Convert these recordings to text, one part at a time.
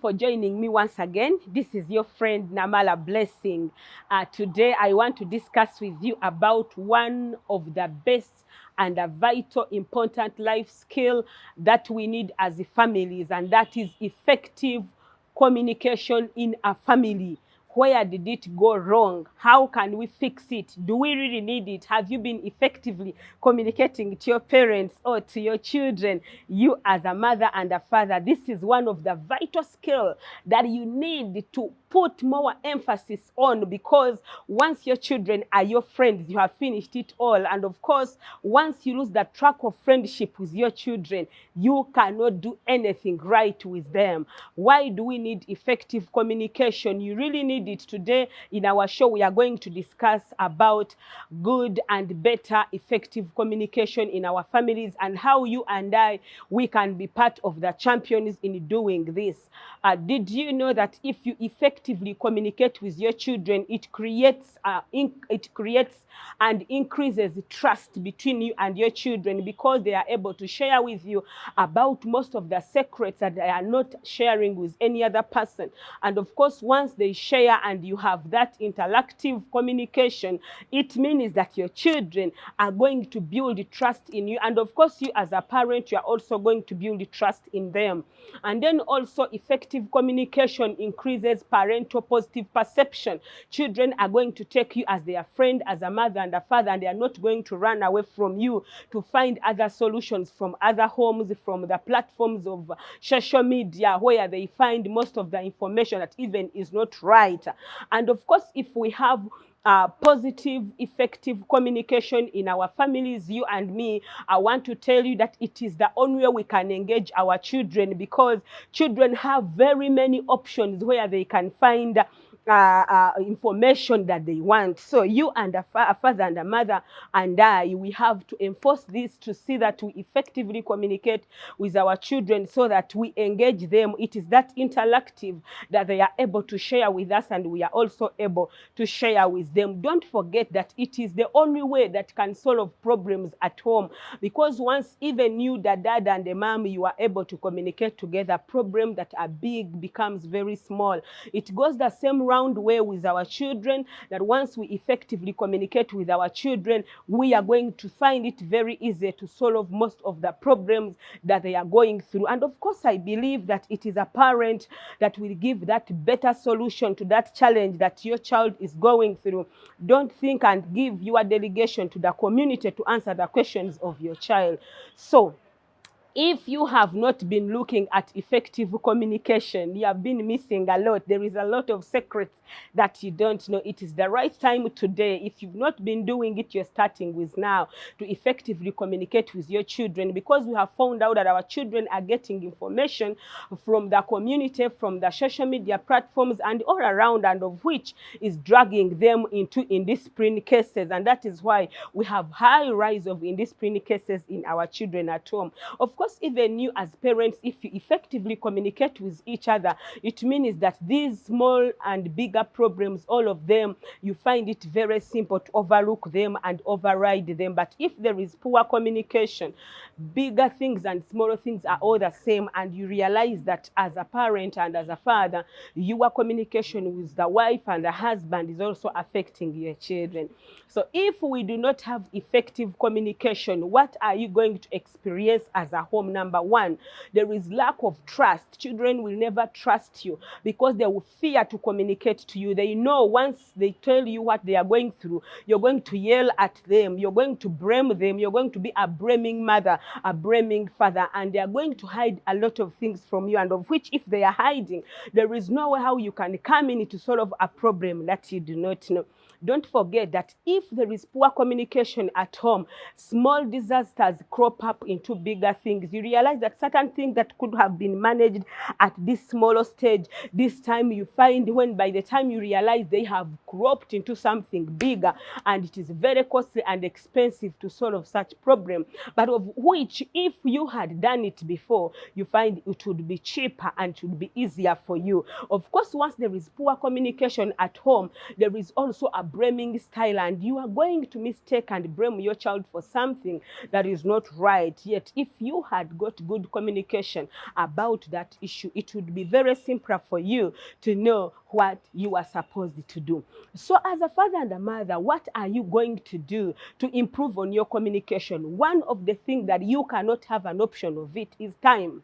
for joining me once again. This is your friend Namala Blessing. Today I want to discuss with you about one of the best and a vital, important life skill that we need as families, and that is effective communication in a family. Where did it go wrong? How can we fix it? Do we really need it? Have you been effectively communicating to your parents or to your children? You as a mother and a father, this is one of the vital skills that you need to put more emphasis on, because once your children are your friends, you have finished it all. And of course, once you lose the track of friendship with your children, you cannot do anything right with them. Why do we need effective communication? You really need it. Today in our show, we are going to discuss about good and better effective communication in our families, and how you and I, we can be part of the champions in doing this. Did you know that if you effectively communicate with your children, it creates and increases trust between you and your children, because they are able to share with you about most of the secrets that they are not sharing with any other person. And of course, once they share and you have that interactive communication, it means that your children are going to build trust in you. And of course, you as a parent, you are also going to build trust in them. And then also, effective communication increases parental positive perception. Children are going to take you as their friend, as a mother and a father, and they are not going to run away from you to find other solutions from other homes, from the platforms of social media, where they find most of the information that even is not right. And of course, if we have positive, effective communication in our families, you and me, I want to tell you that it is the only way we can engage our children, because children have very many options where they can find information that they want. So you and a father and a mother and I, we have to enforce this to see that we effectively communicate with our children, so that we engage them. It is that interactive that they are able to share with us, and we are also able to share with them. Don't forget that it is the only way that can solve problems at home, because once even you, the dad and the mom, you are able to communicate together, problems that are big becomes very small. It goes the same round way with our children, that once we effectively communicate with our children, we are going to find it very easy to solve most of the problems that they are going through. And of course, I believe that it is a parent that will give that better solution to that challenge that your child is going through. Don't think and give your delegation to the community to answer the questions of your child. So if you have not been looking at effective communication, you have been missing a lot. There is a lot of secrets that you don't know. It is the right time today. If you've not been doing it, you're starting with now, to effectively communicate with your children, because we have found out that our children are getting information from the community, from the social media platforms, and all around, and of which is dragging them into indiscipline cases. And that is why we have high rise of indiscipline cases in our children at home. Of course, even you as parents, if you effectively communicate with each other, it means that these small and bigger problems, all of them, you find it very simple to overlook them and override them. But if there is poor communication, bigger things and smaller things are all the same, and you realize that as a parent and as a father, your communication with the wife and the husband is also affecting your children. So if we do not have effective communication, what are you going to experience as a home? Number one, there is lack of trust. Children will never trust you, because they will fear to communicate to you. They know once they tell you what they are going through, you're going to yell at them, you're going to blame them, you're going to be a blaming mother, a blaming father, and they are going to hide a lot of things from you, and of which, if they are hiding, there is no way how you can come in to solve a problem that you do not know. Don't forget that if there is poor communication at home, small disasters crop up into bigger things. You realize that certain things that could have been managed at this smaller stage, this time you find, when by the time you realize, they have cropped into something bigger, and it is very costly and expensive to solve such problem, but of which, if you had done it before, you find it would be cheaper and should be easier for you. Of course, once there is poor communication at home, there is also a blaming style, and you are going to mistake and blame your child for something that is not right. Yet if you had got good communication about that issue, it would be very simple for you to know what you are supposed to do. So as a father and a mother, what are you going to do to improve on your communication? One of the things that you cannot have an option of it is time.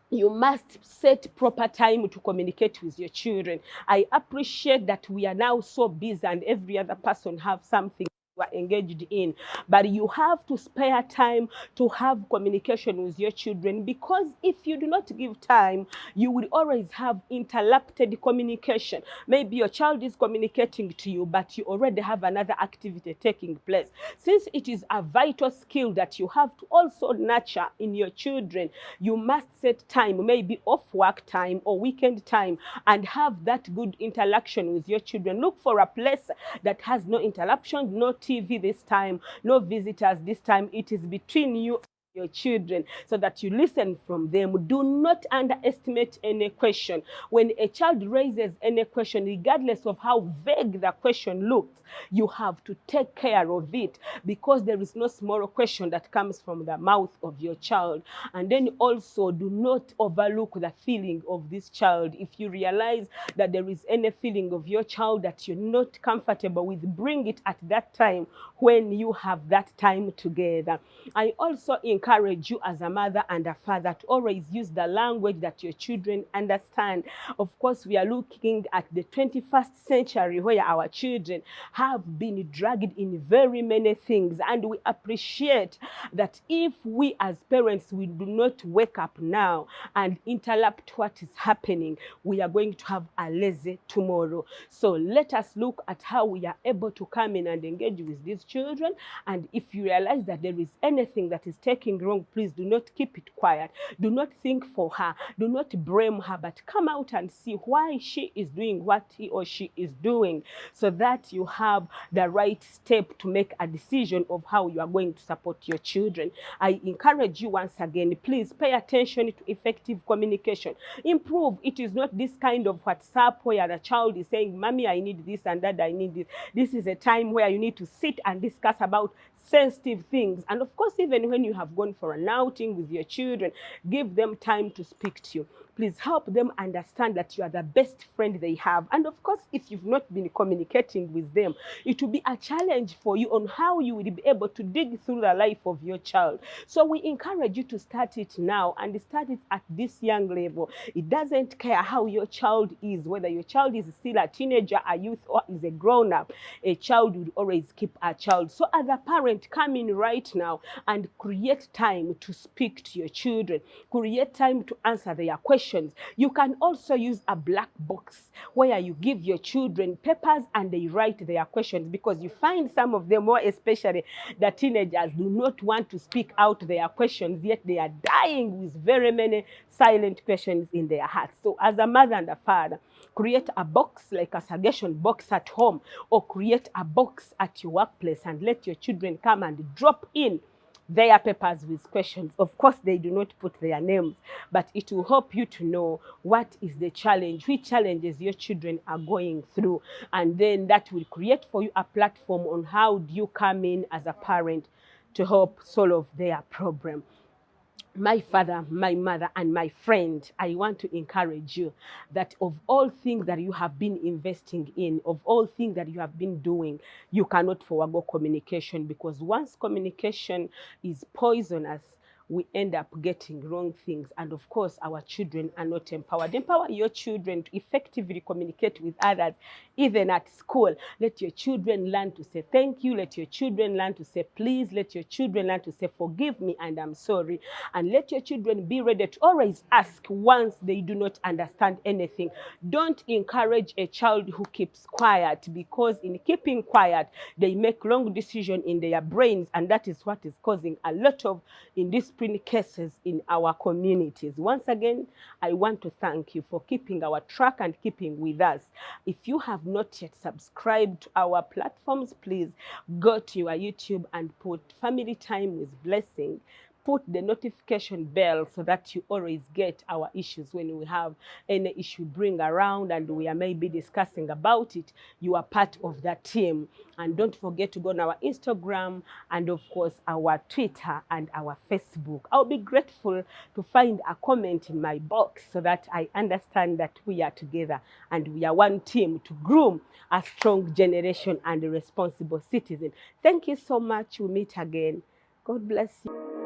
You must set proper time to communicate with your children. I appreciate that we are now so busy and every other person have something you are engaged in, but you have to spare time to have communication with your children, because if you do not give time, you will always have interrupted communication. Maybe your child is communicating to you, but you already have another activity taking place. Since it is a vital skill that you have to also nurture in your children, you must set time, maybe off work time or weekend time, and have that good interaction with your children. Look for a place that has no interruption, no TV this time, no visitors this time. It is between you and your children, so that you listen from them. Do not underestimate any question. When a child raises any question, regardless of how vague the question looks, you have to take care of it, because there is no small question that comes from the mouth of your child. And then also, do not overlook the feeling of this child. If you realize that there is any feeling of your child that you're not comfortable with, bring it at that time when you have that time together. I also encourage you as a mother and a father to always use the language that your children understand. Of course, we are looking at the 21st century, where our children have been dragged in very many things, and we appreciate that if we as parents, we do not wake up now and interrupt what is happening, we are going to have a lazy tomorrow. So let us look at how we are able to come in and engage with these children. And if you realize that there is anything that is taking wrong, please do not keep it quiet. Do not think for her. Do not blame her, but come out and see why she is doing what he or she is doing, so that you have the right step to make a decision of how you are going to support your children. I encourage you once again, please pay attention to effective communication. Improve. It is not this kind of WhatsApp where the child is saying, "Mommy, I need this," and "Dad, I need this." This is a time where you need to sit and discuss about sensitive things. And of course, even when you have gone for an outing with your children, give them time to speak to you. Please help them understand that you are the best friend they have. And of course, if you've not been communicating with them, it will be a challenge for you on how you will be able to dig through the life of your child. So we encourage you to start it now, and start it at this young level. It doesn't care how your child is, whether your child is still a teenager, a youth, or is a grown-up. A child will always keep a child. So as a parent, come in right now and create time to speak to your children. Create time to answer their questions. You can also use a black box where you give your children papers and they write their questions, because you find some of them, more especially the teenagers, do not want to speak out their questions, yet they are dying with very many silent questions in their hearts. So as a mother and a father, create a box, like a suggestion box at home, or create a box at your workplace, and let your children come and drop in their papers with questions. Of course, they do not put their names, but it will help you to know what is the challenge, which challenges your children are going through. And then that will create for you a platform on how do you come in as a parent to help solve their problem. My father, my mother, and my friend, I want to encourage you that of all things that you have been investing in, of all things that you have been doing, you cannot forego communication, because once communication is poisonous, we end up getting wrong things. And of course, our children are not empowered. Empower your children to effectively communicate with others, even at school. Let your children learn to say thank you. Let your children learn to say please. Let your children learn to say forgive me and I'm sorry. And let your children be ready to always ask once they do not understand anything. Don't encourage a child who keeps quiet, because in keeping quiet, they make wrong decisions in their brains, and that is what is causing a lot of indiscipline cases in our communities. Once again, I want to thank you for keeping our track and keeping with us. If you have not yet subscribed to our platforms, please go to your YouTube and put Family Time with Blessing. put the notification bell so that you always get our issues. When we have any issue bring around and we are maybe discussing about it, you are part of that team. And don't forget to go on our Instagram and of course our Twitter and our Facebook. I'll be grateful to find a comment in my box so that I understand that we are together and we are one team to groom a strong generation and a responsible citizen. Thank you so much. We meet again. God bless you.